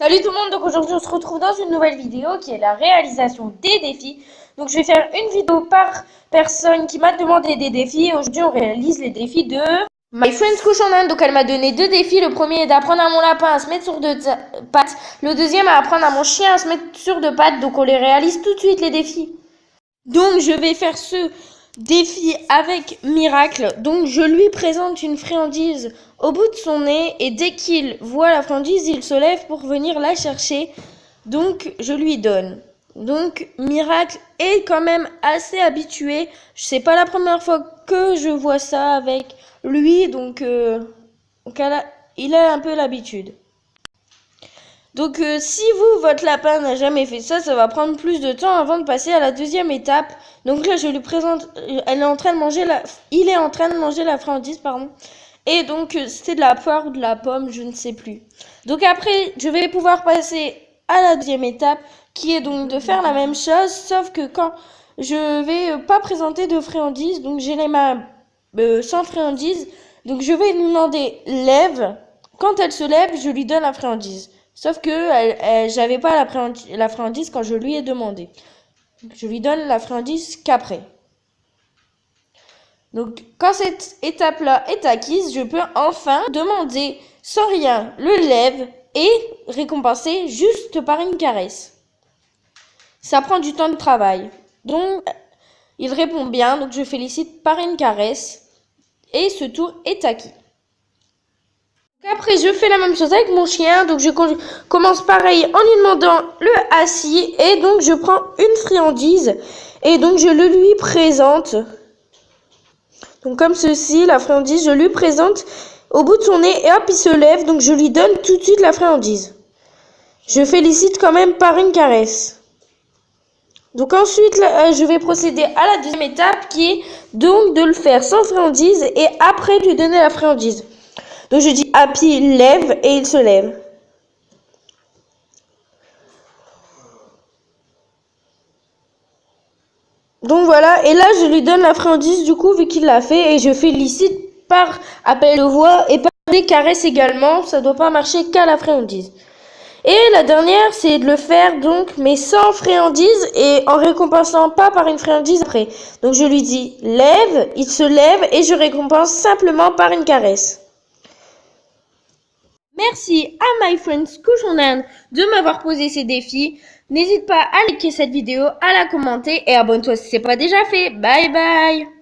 Salut tout le monde, donc aujourd'hui on se retrouve dans une nouvelle vidéo qui est la réalisation des défis. Donc je vais faire une vidéo par personne qui m'a demandé des défis. Aujourd'hui on réalise les défis de My Friends Cochonane. Donc elle m'a donné deux défis. Le premier est d'apprendre à mon lapin à se mettre sur deux pattes. Le deuxième à apprendre à mon chien à se mettre sur deux pattes. Donc on les réalise tout de suite les défis. Donc je vais faire ce défi avec Miracle. Donc je lui présente une friandise au bout de son nez et dès qu'il voit la friandise, il se lève pour venir la chercher. Donc je lui donne. Donc Miracle est quand même assez habitué. C'est pas la première fois que je vois ça avec lui, donc il a un peu l'habitude. Donc si votre lapin n'a jamais fait ça, ça va prendre plus de temps avant de passer à la deuxième étape. Donc là, je lui présente, il est en train de manger la friandise, pardon. Et donc c'était de la poire ou de la pomme, je ne sais plus. Donc après, je vais pouvoir passer à la deuxième étape, qui est donc de faire la même chose, sauf que quand je vais pas présenter de friandise, donc j'ai les mains sans friandise, donc je vais lui demander lève. Quand elle se lève, je lui donne la friandise. Sauf que j'avais pas la friandise quand je lui ai demandé. Je lui donne la friandise qu'après. Donc, quand cette étape-là est acquise, je peux enfin demander sans rien le lève et récompenser juste par une caresse. Ça prend du temps de travail. Donc, il répond bien, donc je félicite par une caresse. Et ce tour est acquis. Après, je fais la même chose avec mon chien. Donc, je commence pareil en lui demandant le assis. Et donc, je prends une friandise. Et donc, je le lui présente. Donc, comme ceci, la friandise, je lui présente au bout de son nez. Et hop, il se lève. Donc, je lui donne tout de suite la friandise. Je félicite quand même par une caresse. Donc, ensuite, là, je vais procéder à la deuxième étape qui est donc de le faire sans friandise. Et après, lui donner la friandise. Donc je dis Happy, lève, et il se lève. Donc voilà, et là je lui donne la friandise du coup vu qu'il l'a fait et je félicite par appel de voix et par des caresses également. Ça doit pas marcher qu'à la friandise. Et la dernière c'est de le faire donc mais sans friandise et en récompensant pas par une friandise après. Donc je lui dis lève, il se lève et je récompense simplement par une caresse. Merci à My Friends Cochonane de m'avoir posé ces défis. N'hésite pas à liker cette vidéo, à la commenter et abonne-toi si ce n'est pas déjà fait. Bye bye!